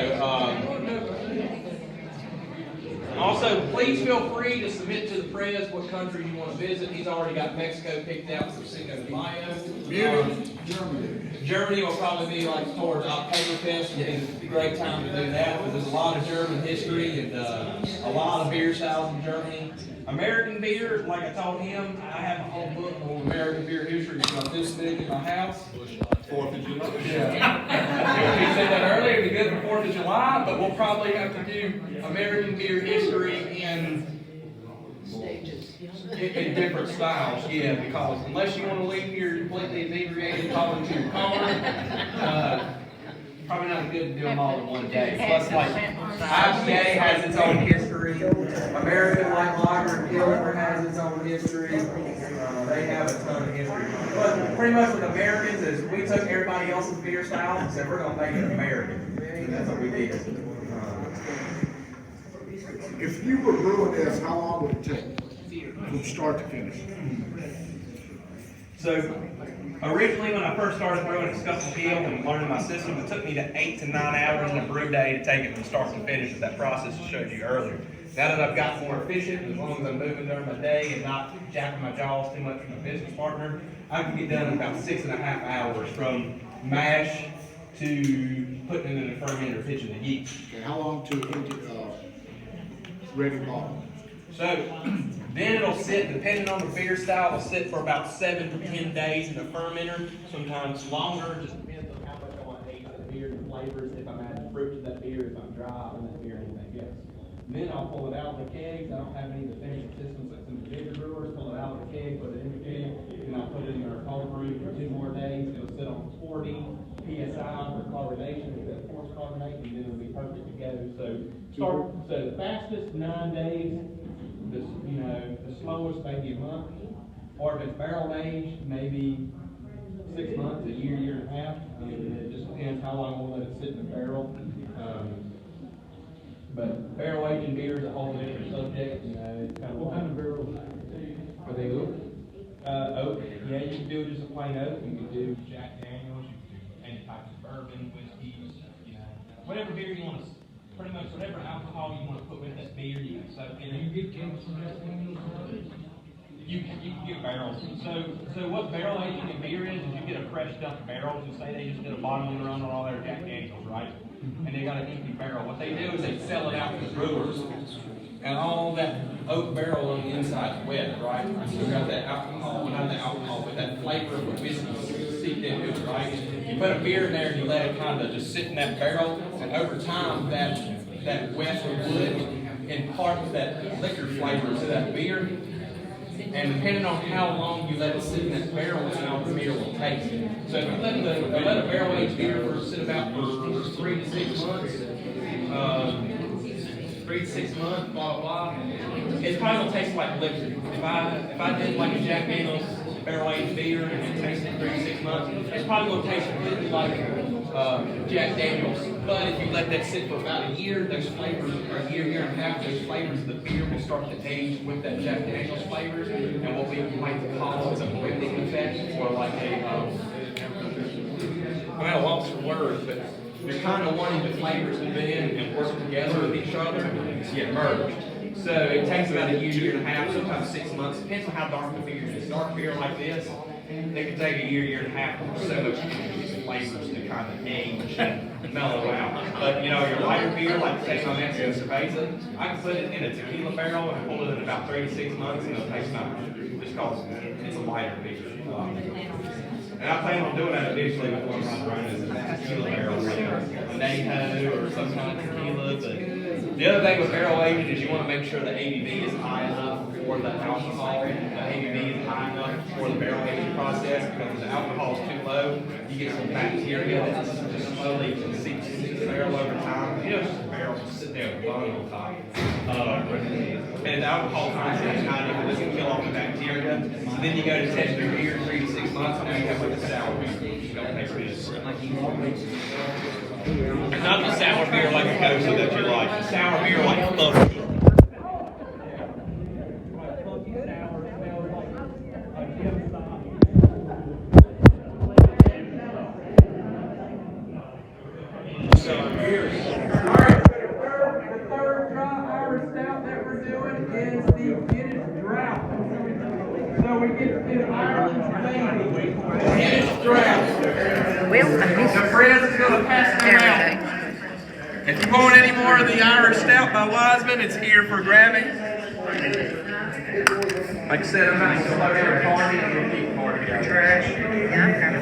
also, please feel free to submit to the press what country you want to visit. He's already got Mexico picked out for Cinco de Mayo. Germany will probably be like towards Oktoberfest. It's a great time to do that because there's a lot of German history and a lot of beer styles in Germany. American beer, like I told him, I have a whole book on American beer history. It's about this big in my house. 4th of July. Yeah. He said that earlier, it'd be good for 4th of July, but we'll probably have to do American beer history in different styles, yeah, because unless you want to leave here completely inebriated, calling to your car, probably not good to do them all in one day. Plus, like, IPA has its own history, American Light Lager and Pilsner has its own history, they have a ton of history. But pretty much with Americans is we took everybody else's beer style and said we're going to make it American, and that's what we did. If you were brewing this, how long would it take from start to finish? So, originally when I first started brewing at Abell and learning my system, it took me to 8 to 9 hours in a brew day to take it from start to finish with that process I showed you earlier. Now that I've got more efficient, as long as I'm moving during my day and not jacking my jaws too much from my business partner, I can get done in about 6.5 hours from mash to putting it in the fermenter, pitching the yeast. And how long to empty, ready bottle? So, then it'll sit, depending on the beer style, it'll sit for about 7 to 10 days in the fermenter, sometimes longer, just depends on how much I want to age the beer, the flavors, if I'm adding fruit to that beer, if I'm dry on that beer, anything else. Then I'll pull it out of the kegs. I don't have any of the finishing systems like some of the bigger brewers. Pull it out of the keg, put it in the keg, and I'll put it in our cold room for 2 more days. It'll sit on 40 PSI for carbonation. If that forced carbonate, and then it'll be perfect to go. So the fastest 9 days. The slowest maybe a month, or if it's barrel aged, maybe 6 months, a year, year and a half. It just depends how long we'll let it sit in the barrel. But barrel aging beer is a whole different subject. It's kind of what kind of barrels are they oak? Oak. Yeah, you can do just a plain oak. You can do Jack Daniels. You can do any types of bourbon, whiskeys. Whatever beer you want to. Pretty much whatever alcohol you want to put with that beer, you can soak in it. You get kegs from Jack Daniels? You can get barrels. So what barrel aging a beer is you get a fresh dumped barrel. Just say they just did a bottling run on all their Jack Daniels, right? And they got an empty barrel. What they do is they sell it out to the brewers. And all that oak barrel on the inside is wet, right? So you got that alcohol, not the alcohol, but that flavor of the whiskey seeped into it, right? You put a beer in there and you let it kind of just sit in that barrel, and over time that wet wood imparts that liquor flavor to that beer. And depending on how long you let it sit in that barrel, is how the beer will taste. So if you let a barrel aged beer sit about for 3 to 6 months, 3 to 6 months, blah, blah, blah. It's probably going to taste like liquor. If I did like a Jack Daniels barrel-aged beer and it tasted 3 to 6 months, it's probably going to taste completely like Jack Daniels. But if you let that sit for about a year, those flavors, or a year, year and a half, those flavors of the beer will start to age with that Jack Daniels flavors, and what we might call is a blending effect, or like I'm at a loss for words, but you're kind of wanting the flavors to blend and work together with each other to get merged. So it takes about a year, year and a half, sometimes 6 months, depends on how dark the beer is. Dark beer like this, it can take a year, year and a half or so much to get these flavors together. kind of age and mellow out. But, you know, your lighter beer, like the case on Mexican Cerveza, I can put it in a tequila barrel and pull it in about 3 to 6 months and it'll taste nice. Just because it's a lighter beer. And I plan on doing that eventually with one of my Coronas in a tequila barrel, like a Anejo or some kind of tequila. But the other thing with barrel aging is you want to make sure the ABV is high enough for the alcohol. The ABV is high enough for the barrel aging process, because if the alcohol is too low, you get some bacteria that just slowly seeps into the barrel over time. You know, just the barrel just sit there with bone on top. And the alcohol content is high enough, it doesn't kill off the bacteria. So then you go to test your beer 3 to 6 months, and now you have like a sour beer. You don't taste good. And not the sour beer like a Cosa that you like, the sour beer like Fluffy. The Fred's gonna pass them out. If you want any more of the Irish Stout by Wiseman, it's here for grabbing. Like I said, I'm not going to every party and we'll keep party. Trash. Yeah, I'm kind of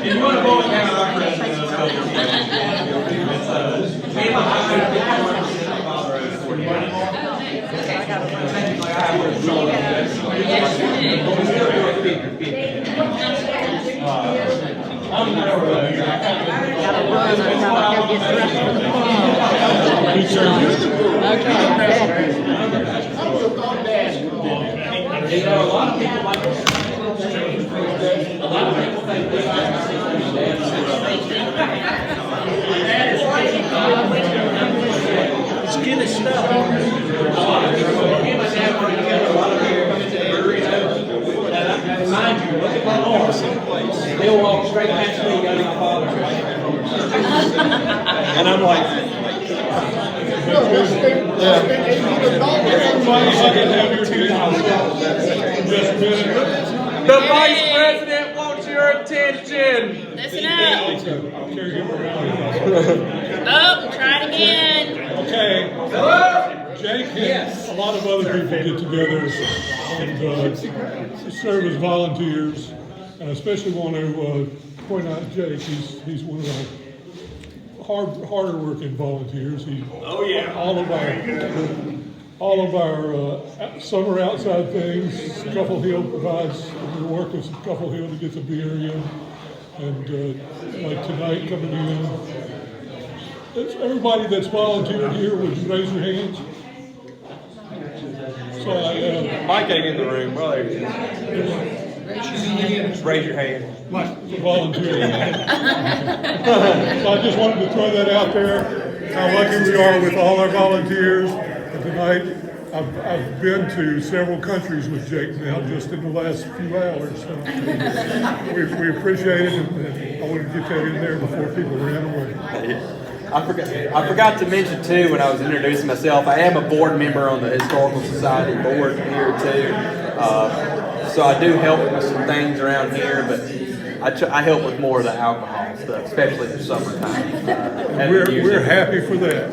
If you want to vote down, you know, a lot of people like to a lot of people think it's Guinness stuff. Me and my dad work together a lot of years into the brewery. And mind you, look at my arms. They'll walk straight past me, go to my father's. And I'm like, the vice president wants your attention. Listen up. Oh, try it again. Okay. Jake and a lot of other people get together and serve as volunteers. And I especially want to point out Jake. He's one of our harder working volunteers. All of our summer outside things. Scuffle Hill provides. We work with Scuffle Hill to get the beer in, and like tonight coming in. Everybody that's volunteered here, would you raise your hands? So Mike ain't in the room. Well, there he is. Just raise your hand. For volunteering. So I just wanted to throw that out there. How lucky we are with all our volunteers. And tonight, I've been to several countries with Jake now, just in the last few hours. So we appreciate it, and I wanted to get that in there before people ran away. I forgot to mention too when I was introducing myself, I am a board member on the Historical Society board here too. So I do help with some things around here, but I help with more of the alcohol stuff, especially in the summertime. We're happy for that.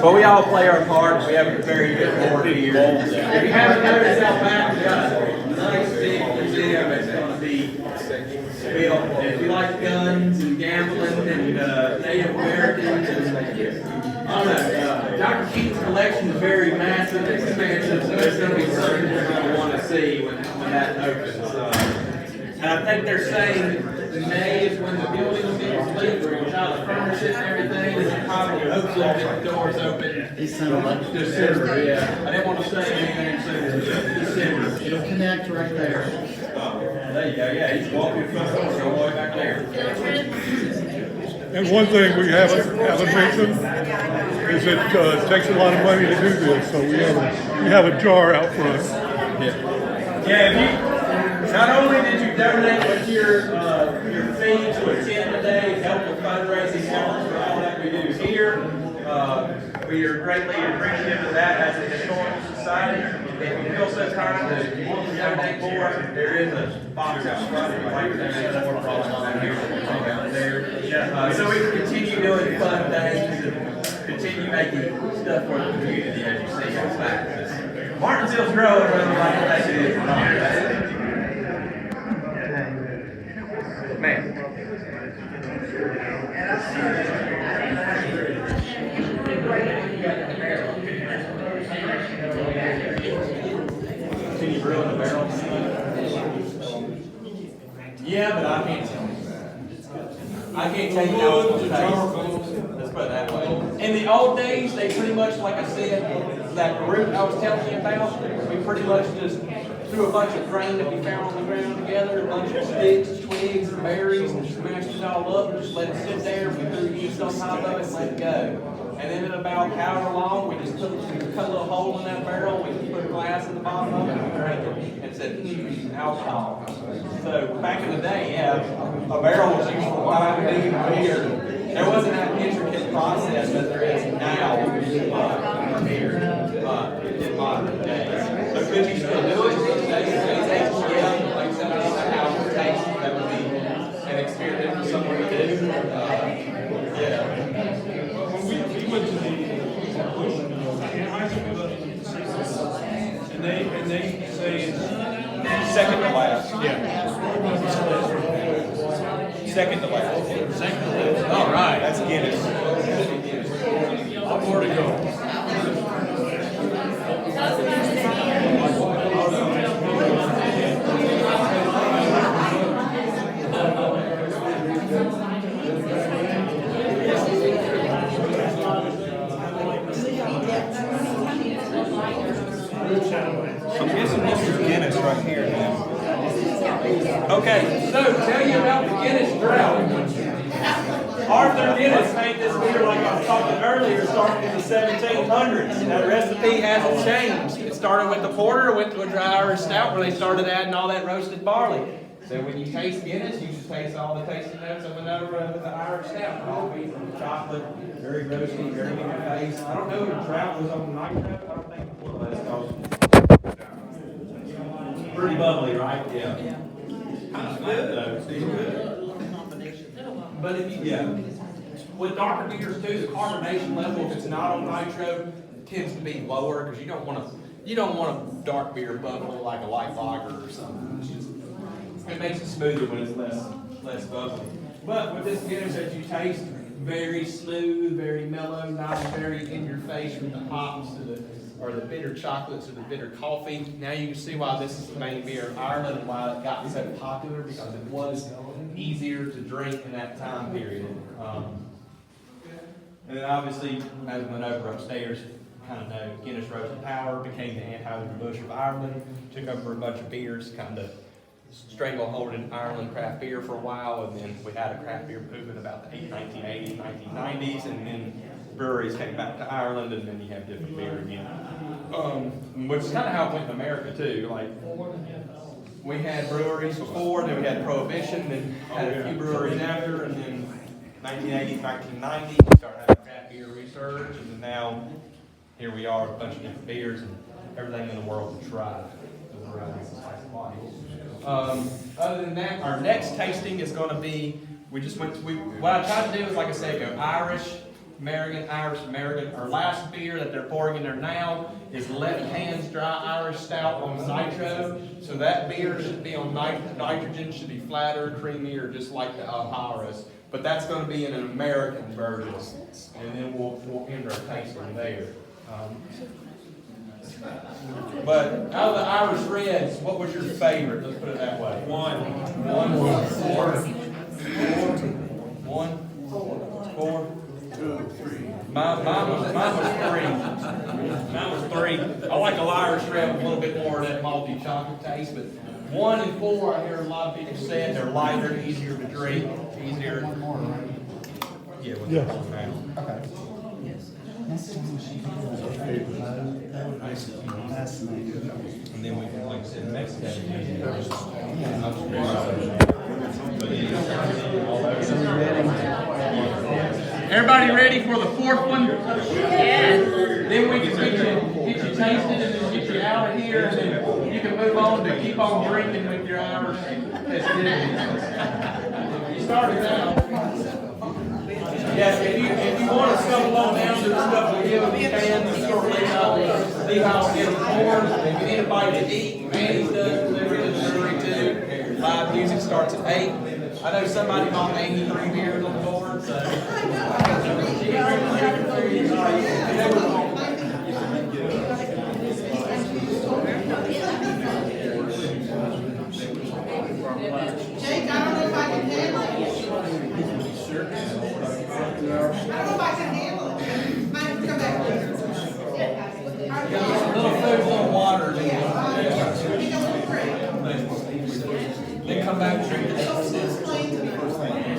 But we all play our part. We have a very good board here. If you haven't noticed out back, we got a nice big museum that's going to be built. And if you like guns and gambling and Native Americans, and I don't know, Dr. Keaton's collection is very massive, expansive, so it's going to be something you're going to want to see when that opens. And I think they're saying May is when the building will be complete, we're trying to furnish it and everything, and then probably hopefully get the doors open December, yeah. I didn't want to say anything soon, December. It'll connect right there. There you go, yeah, he's walking front door, go all the way back there. And one thing we haven't mentioned is it takes a lot of money to do this, so we have a jar out front. Yeah, Not only did you donate with your fee to attend today, help with fundraising efforts for all that we do here, we are greatly appreciative of that as a historical society. If you feel so kind that you want to donate more, there is a box out front if you'd like to donate more for all down here, out there. So we can continue doing fun things and continue making stuff for the community as you see outside. Martinsville's growing, whether you like to think it is or not. Man. Can you grill in the barrel? Yeah, but I can't tell you that. I can't tell you how it's going to taste. Let's put it that way. In the old days, they pretty much, like I said, that group I was telling you about, we pretty much just threw a bunch of grain that we found on the ground together, a bunch of sticks, twigs, and berries, and just mashed it all up and just let it sit there. We threw yeast on top of it and let it go. And then in about however long, we just cut a little hole in that barrel, we put a glass in the bottom of it, and we drank it. And said, alcohol. So back in the day, yeah, a barrel was used for wine, beer, and beer. There wasn't that intricate process that there is now for beer in modern days. But could you still do it? Yeah, like I said, I don't know how it would taste. That would be an experiment for someone to do. Yeah. When we went to the high school, and they say it's second to last. Yeah. Second to last. Second to last. All right. That's Guinness. More to go. I'm guessing this is Guinness right here now. Okay, so tell you about the Guinness drought. Arthur Guinness made this beer, like I was talking earlier, starting in the 1700s. Now the recipe hasn't changed. It started with the porter, went to a dry Irish stout where they started adding all that roasted barley. So when you taste Guinness, you just taste all the tasting notes of another the Irish stout. All wheat, chocolate, very roasty, very in your face. I don't know if the drought was on nitro. I don't think it was. Pretty bubbly, right? Yeah. Kind of good though. It's good. But if you, with darker beers too, the carbonation level, if it's not on nitro, tends to be lower because you don't want a dark beer bubbly like a light lager or something. It makes it smoother when it's less bubbly. But with this Guinness that you taste, very smooth, very mellow, not very in your face from the hops to the bitter chocolates or the bitter coffee. Now you can see why this is the main beer of Ireland and why it got so popular, because it was easier to drink in that time period. And then obviously, as we went over upstairs, kind of know Guinness Roasted Power became the Anheuser-Busch of Ireland, took over a bunch of beers, kind of strangleholding Ireland craft beer for a while, and then we had a craft beer movement about the 1980s, 1990s, and then breweries came back to Ireland, and then you have different beer again. Which is kind of how it went in America too. Like, we had breweries before, then we had Prohibition, then had a few breweries after, and then 1980s, 1990s, we started having craft beer research, and then now here we are with a bunch of different beers and everything in the world to try. Other than that, our next tasting is going to be, what I tried to do is, like I said, go Irish, American. Our last beer that they're pouring in there now is Left Hand's Dry Irish Stout on nitro. So that beer should be on nitrogen, should be flatter, creamier, just like the Alharas. But that's going to be in an American version. And then we'll end our tasting there. But out of the Irish Reds, what was your favorite? Let's put it that way. One. Four. Mine was three. I like a Irish Red with a little bit more of that malty chocolate taste, but 1 and 4, I hear a lot of people say they're lighter, easier to drink, easier. One more, right? Yeah. Okay. And then we can, like I said, Mexico. Everybody ready for the fourth one? Yeah. Then we can get you tasted and then get you out of here, and then you can move on to keep on drinking with your Irish festivities. You started now. Yes, if you want to scuffle on down to the stuff we give, you can. Steve Hall get them forward. If you need a bite to eat, Manny's does deliver to the brewery too. Live music starts at 8. I know somebody bought 83 beers on the board, so. Jake, I don't know if I can handle it. I don't know if I can handle it. Might come back later. Little food, little water. Then come back and drink it.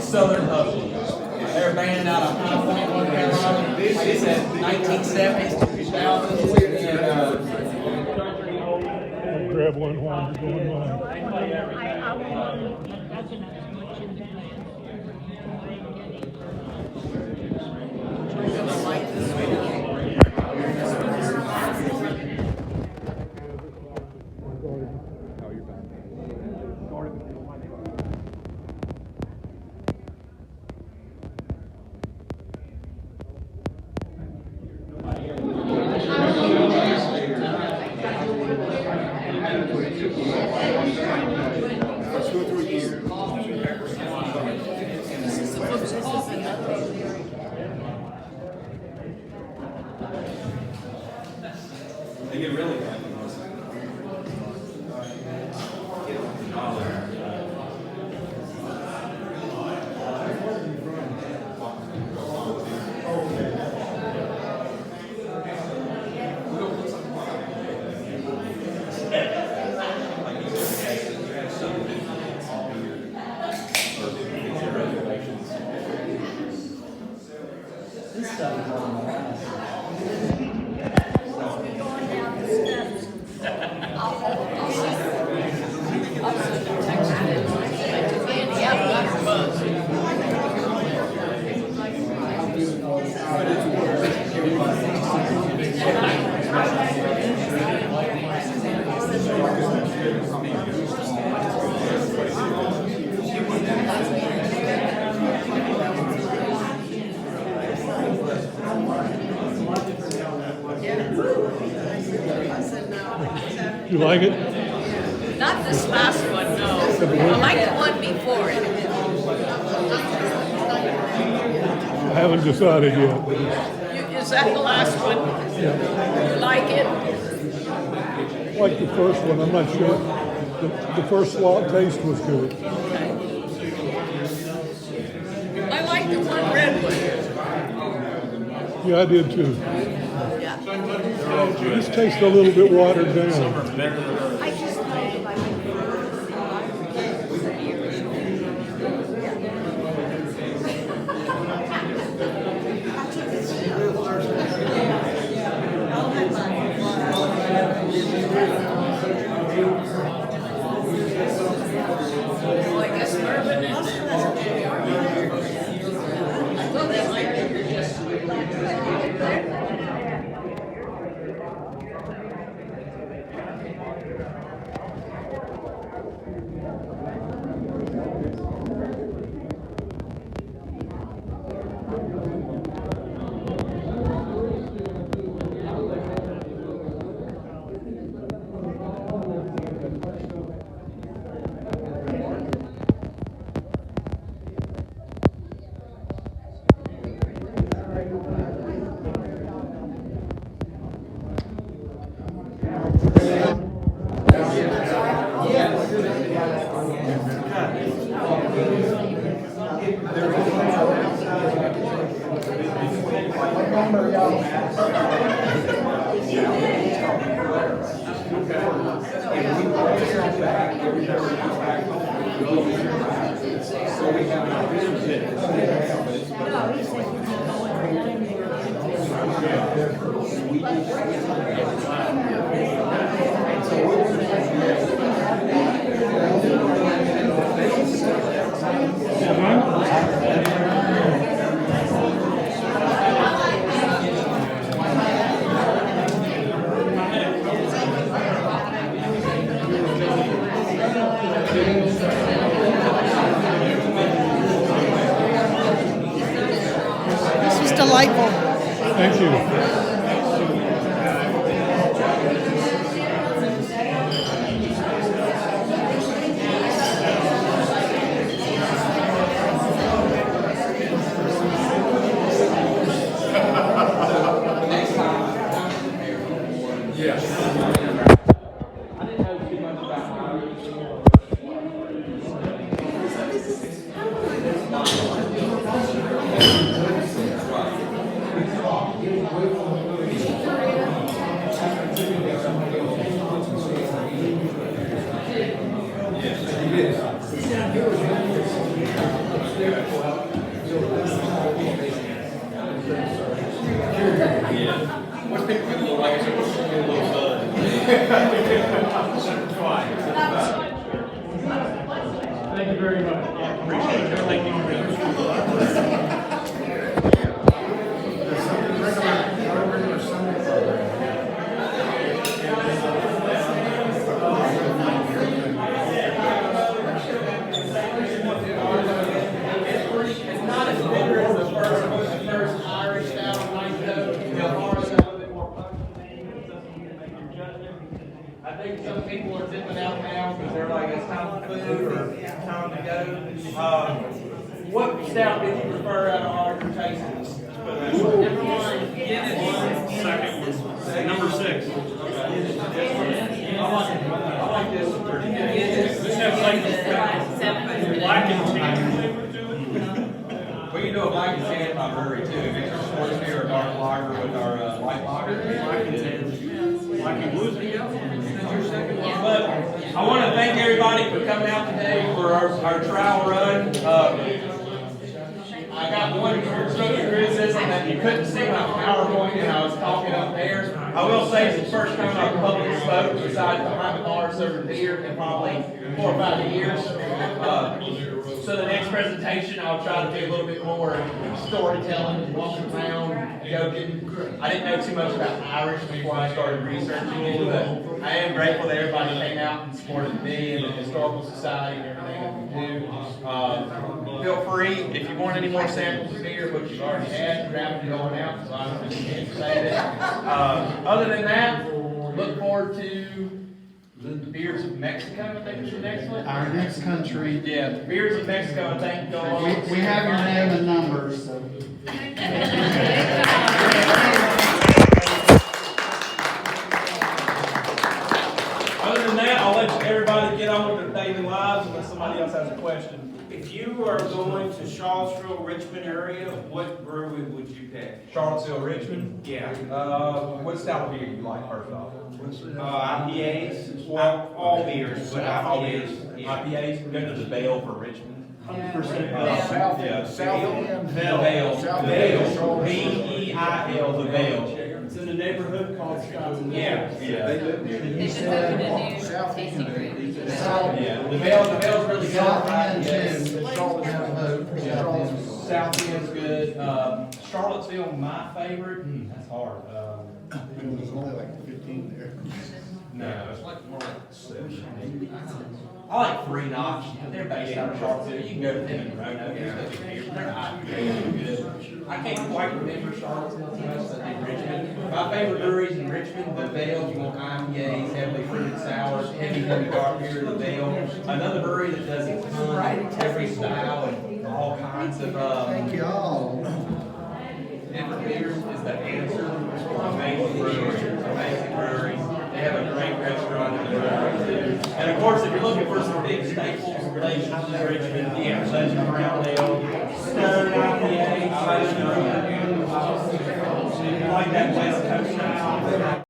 Southern Hustle. They're a band out of High Point, North Carolina. Like I said, 1970s, 2000s. I'll grab one while you're going by. They get really bad. You like it? Not this last one, no. I like the one before it. I haven't decided yet. Is that the last one? Yeah. You like it? Like the first one, I'm not sure. The first slot taste was good. I like the one red one. Yeah, I did too. Yeah. This tastes a little bit watered down. I just like I guess bourbon is well, they like it. Yeah. delightful. Thank you. Thank you very much. Appreciate it. Thank you. It's not as bitter as the first Irish style might go. Ours is a little bit more functioning, it's something you can make your judgment. I think some people are dipping out now because they're like, it's time for food or time to go. What stout did you prefer out of all your tastings? Number one. Second. Number 6. I like this one pretty good. This has like black and tan flavor to it. We can do a black and tan by brewery too. Mix our sports beer or dark lager with our light lager. Black and tan. Black and blue. But I want to thank everybody for coming out today for our trial run. I got one constructive criticism that you couldn't see my PowerPoint and I was talking up there. I will say it's the first time I've publicly spoke besides behind the bar serving beer in probably 4 or 5 years. So the next presentation, I'll try to do a little bit more storytelling, walking around, joking. I didn't know too much about Irish before I started researching it, but I am grateful that everybody came out and supported me and the Historical Society and everything that we do. Feel free, if you want any more samples of beer, which you've already had, grab them going out, so I don't think you say that. Other than that, look forward to the Beers of Mexico, I think is the next one. Our next country. Yeah, the Beers of Mexico, I think, go on. We have your name and numbers, so. Other than that, I'll let everybody get on with their daily lives unless somebody else has a question. If you are going to Charlottesville, Richmond area, what brewery would you pick? Charlottesville, Richmond. Yeah. What style of beer do you like first off? IPAs, well, all beers, but IPAs. Yeah. IPAs, go to the Abell for Richmond. 100% Yeah. South End. Abell. South Abell. End. B-E-I-L, the Abell. It's in the neighborhood called Scottsdale. Yeah. They live there. They just opened a new tasting room. Yeah, the Bell's really good. South End Yes. too. Charlotte has a vote for South End. South End's good. Charlottesville, my favorite. That's hard. There's only like 15 there. No, it's like more like 7. I like Free Notch. They're based out of Charlottesville. You can go to them in Roanoke. They're not good. I can't quite remember Charlottesville too much, but I think Richmond. My favorite breweries in Richmond, the Abell. If you want IPAs, heavily fruited sours, heavy dark beer, the Abell. Another brewery that does a ton of every style and all kinds of Thank you all. different beers is the Answer. Amazing brewery. Amazing brewery. They have a great restaurant in the brewery too. And of course, if you're looking for some big staples, Relations in Richmond, yeah, Legend Brown Ale, Stone IPA, Legend Brown Ale. Like that West Coast style.